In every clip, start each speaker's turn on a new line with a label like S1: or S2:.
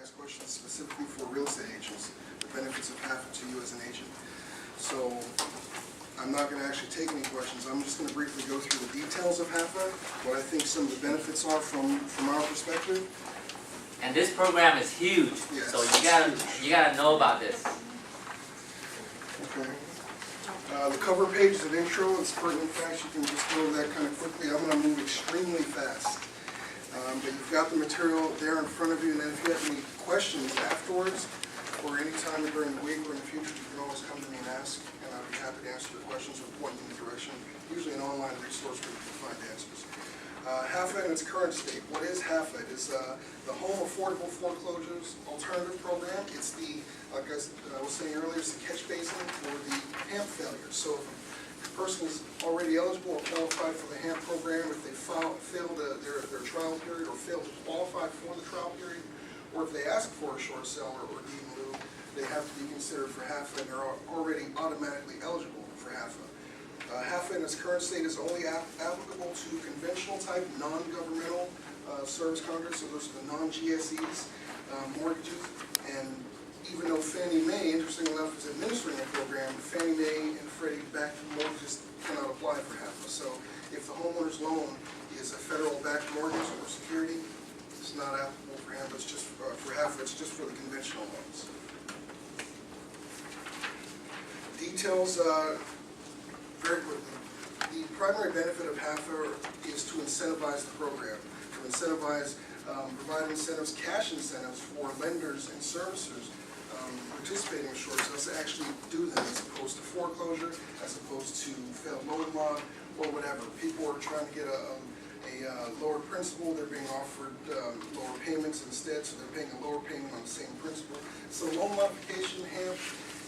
S1: ask questions specifically for real estate agents, the benefits of HAFA to you as an agent. So I'm not going to actually take any questions. I'm just going to briefly go through the details of HAFA, what I think some of the benefits are from our perspective.
S2: And this program is huge,
S1: Yes,
S2: so you gotta know about this.
S1: Okay. The cover page is an intro. It's pertinent facts. You can just go over that kind of quickly. I'm going to move extremely fast. But you've got the material there in front of you, and then if you have any questions afterwards or any time during the week or in the future, you can always come to me and ask, and I'll be happy to answer your questions or point you in the direction. Usually an online resource where you can find answers. HAFA in its current state. What is HAFA? It is the Home Affordable Foreclosures Alternative Program. It's the, like I was saying earlier, it's the catch basin for the HAMP failures. So if a person is already eligible or qualified for the HAMP program, if they failed their trial period or failed to qualify for the trial period, or if they ask for a short sale or deed in lieu, they have to be considered for HAFA and they're already automatically eligible for HAFA. HAFA in its current state is only applicable to conventional type, non-governmental service contracts, so those are the non-GSEs, mortgages, and even though Fannie Mae, interestingly enough, is administering the program, Fannie Mae and Freddie backed mortgages cannot apply for HAFA. So if the homeowner's loan is a federal backed mortgage or security, it's not applicable for HAFA, it's just for HAFA, it's just for the conventional loans. Details, very quickly. The primary benefit of HAFA is to incentivize the program, to incentivize, provide incentives, cash incentives for lenders and servicers participating in short sales to actually do them as opposed to foreclosure, as opposed to failed loan law or whatever. People are trying to get a lower principal, they're being offered lower payments instead, so they're paying a lower payment on the same principal. So loan modification, HAMP,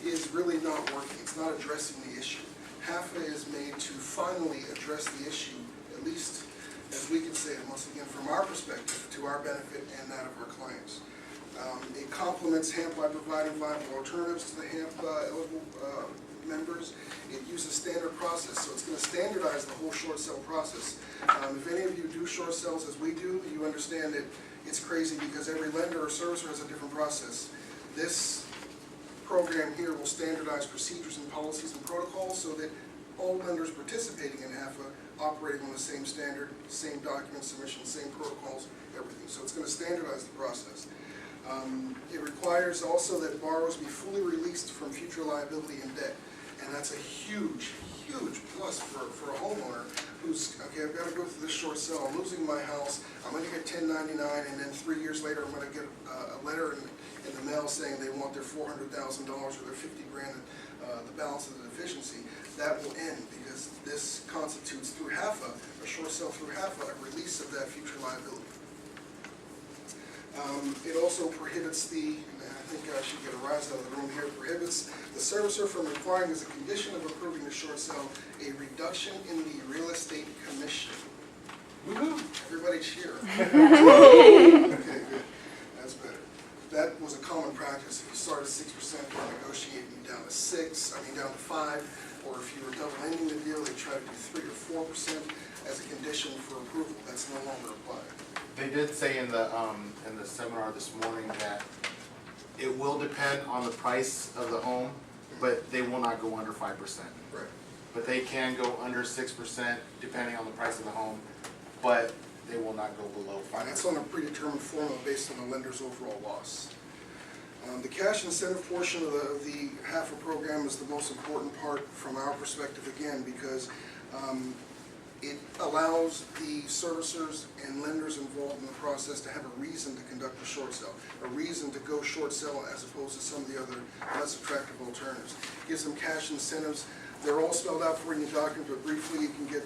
S1: is really not working. It's not addressing the issue. HAFA is made to finally address the issue, at least as we can say it, once again, from our perspective, to our benefit and that of our clients. It complements HAMP by providing viable alternatives to the HAMP eligible members. It uses standard process, so it's going to standardize the whole short sale process. If any of you do short sales as we do, you understand that it's crazy because every lender or servicer has a different process. This program here will standardize procedures and policies and protocols so that all lenders participating in HAFA operating on the same standard, same document submission, same protocols, everything. So it's going to standardize the process. It requires also that borrowers be fully released from future liability and debt. And that's a huge, huge plus for a homeowner who's, okay, I've got to go through this short sale, I'm losing my house, I'm going to get 1099, and then 3 years later I'm going to get a letter in the mail saying they want their $400,000 or their $50 grand, the balance of the deficiency. That will end because this constitutes through HAFA, a short sale through HAFA, a release of that future liability. It also prohibits the, and I think I should get a rise out of the room here, prohibits the servicer from requiring as a condition of approving the short sale a reduction in the real estate commission. Woo-hoo! Everybody cheer. Okay, good. That's better. That was a common practice. If you start at 6%, they're negotiating you down to 6, down to 5, or if you were double ending the deal, they try to do 3 or 4% as a condition for approval. That's no longer applied.
S3: They did say in the seminar this morning that it will depend on the price of the home, but they will not go under 5%.
S1: Right.
S3: But they can go under 6% depending on the price of the home, but they will not go below 5%.
S1: And that's on a predetermined formula based on the lender's overall loss. The cash incentive portion of the HAFA program is the most important part from our perspective, again, because it allows the servicers and lenders involved in the process to have a reason to conduct a short sale, a reason to go short sale as opposed to some of the other less attractive alternatives. It gives them cash incentives. They're all spelled out for you in the document, but briefly you can get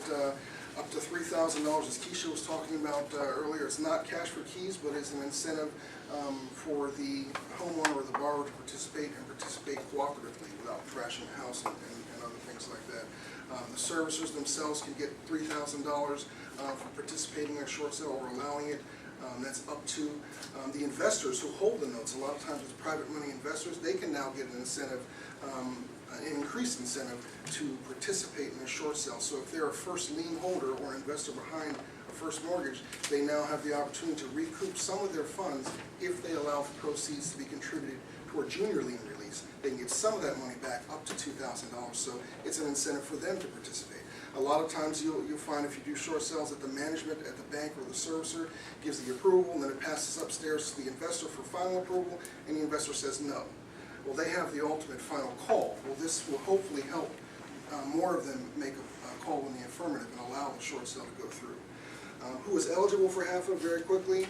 S1: up to $3,000, as Keisha was talking about earlier. It's not cash for keys, but it's an incentive for the homeowner or the borrower to participate and participate cooperatively without trashing the house and other things like that. The servicers themselves can get $3,000 for participating in a short sale or allowing it. That's up to the investors who hold the notes. A lot of times it's private money investors. They can now get an incentive, an increased incentive to participate in a short sale. So if they're a first lien holder or investor behind a first mortgage, they now have the opportunity to recoup some of their funds if they allow for proceeds to be contributed toward junior lien release. They can get some of that money back up to $2,000, so it's an incentive for them to participate. A lot of times you'll find if you do short sales that the management at the bank or the servicer gives the approval, and then it passes upstairs to the investor for final approval, and the investor says no. Well, they have the ultimate final call. Well, this will hopefully help more of them make a call in the affirmative and allow the short sale to go through. Who is eligible for HAFA? Very quickly,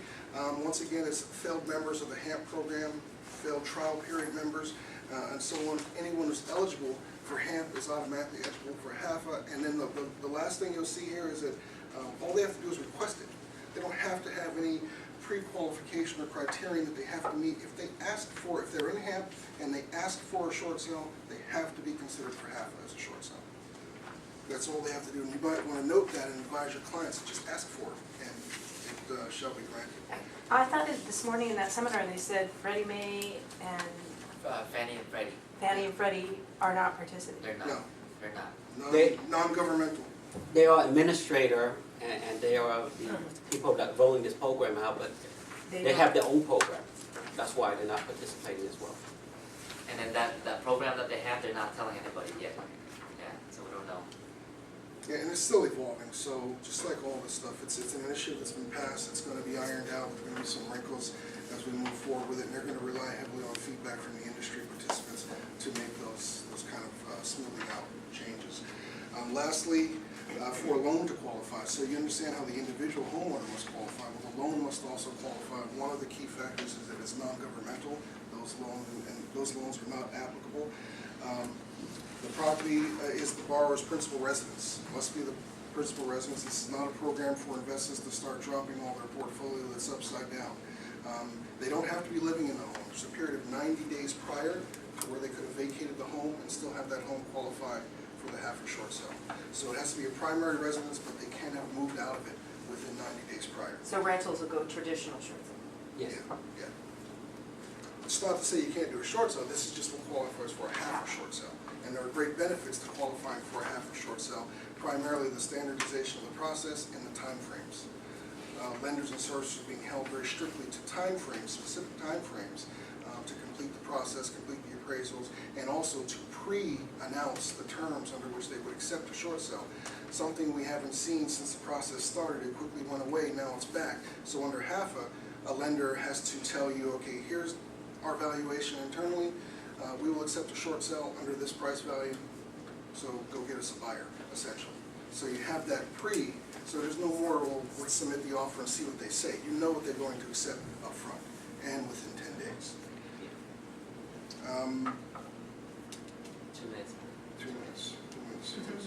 S1: once again, it's failed members of the HAMP program, failed trial period members, and so on. Anyone who's eligible for HAMP is automatically eligible for HAFA. And then the last thing you'll see here is that all they have to do is request it. They don't have to have any pre-qualification or criterion that they have to meet. If they ask for, if they're in HAMP and they ask for a short sale, they have to be considered for HAFA as a short sale. That's all they have to do. And you might want to note that and advise your clients to just ask for it, and it shall be granted.
S4: I thought that this morning in that seminar they said Freddie Mae and
S2: Fannie and Freddie.
S4: Fannie and Freddie are not participating.
S2: They're not.
S1: No.
S2: They're not.
S1: Non-governmental.
S5: They are administrator and they are the people that rolling this program out, but they have their own program. That's why they're not participating as well.
S2: And then that program that they have, they're not telling anybody yet. Yeah, so we don't know.
S1: Yeah, and it's still evolving, so just like all this stuff, it's an initiative that's been passed, it's going to be ironed out, there's going to be some wrinkles as we move forward with it, and they're going to rely heavily on feedback from the industry participants to make those kind of smoothing out changes. Lastly, for a loan to qualify, so you understand how the individual homeowner must qualify, but the loan must also qualify. One of the key factors is that it's non-governmental. Those loans are not applicable. The property is the borrower's principal residence. Must be the principal residence. This is not a program for investors to start dropping all their portfolio that's upside down. They don't have to be living in the home. There's a period of 90 days prior to where they could have vacated the home and still have that home qualify for the HAFA short sale. So it has to be a primary residence, but they can have moved out of it within 90 days prior.
S4: So rentals will go traditional short sale.
S5: Yes.
S1: Yeah. It's not to say you can't do a short sale. This is just what qualifies for a HAFA short sale. And there are great benefits to qualifying for a HAFA short sale, primarily the standardization of the process and the time frames. Lenders and servicers are being held very strictly to time frames, specific time frames, to complete the process, complete the appraisals, and also to pre-announce the terms under which they would accept a short sale. Something we haven't seen since the process started. It quickly went away, now it's back. So under HAFA, a lender has to tell you, okay, here's our valuation internally. We will accept a short sale under this price value, so go get us a buyer, essentially. So you have that so there's no more, well, let's submit the offer and see what they say. You know what they're going to accept up front and within 10 days.
S2: 2 minutes.
S1: 2 minutes.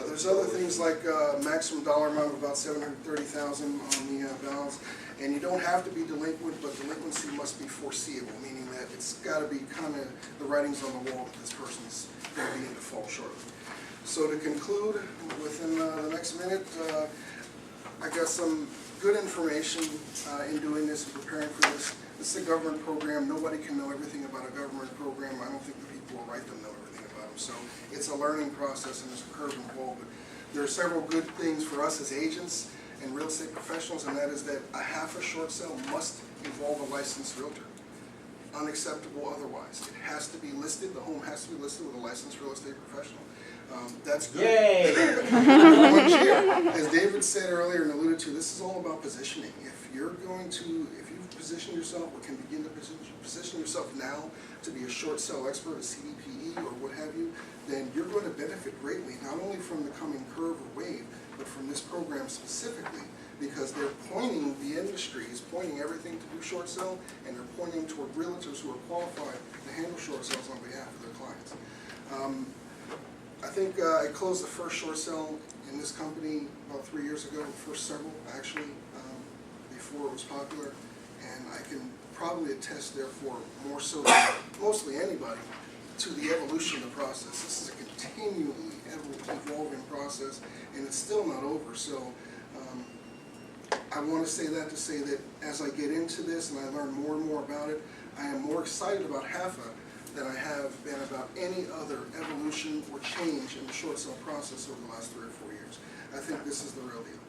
S1: There's other things like maximum dollar amount of about $730,000 on the balance, and you don't have to be delinquent, but delinquency must be foreseeable, meaning that it's got to be kind of the writings on the wall that this person's going to be in default shortly. So to conclude, within the next minute, I got some good information in doing this and preparing for this. This is a government program. Nobody can know everything about a government program. I don't think the people who write them know everything about them. So it's a learning process and there's a curve involved. But there are several good things for us as agents and real estate professionals, and that is that a HAFA short sale must involve a licensed realtor. Unacceptable otherwise. It has to be listed. The home has to be listed with a licensed real estate professional. That's good.
S5: Yay!
S1: As David said earlier and alluded to, this is all about positioning. If you position yourself or can begin to position yourself now to be a short sale expert, a CDPE or what have you, then you're going to benefit greatly, not only from the coming curve or wave, but from this program specifically, because the industry is pointing everything to do short sale, and they're pointing toward realtors who are qualified to handle short sales on behalf of their clients. I think I closed the first short sale in this company about 3 years ago, the first several actually, before it was popular, and I can probably attest therefore more so than mostly anybody to the evolution of the process. This is a continually evolving process, and it's still not over. So I want to say that as I get into this and I learn more and more about it, I am more excited about HAFA than I have been about any other evolution or change in the short sale process over the last 3 or 4 years. I think this is the real deal.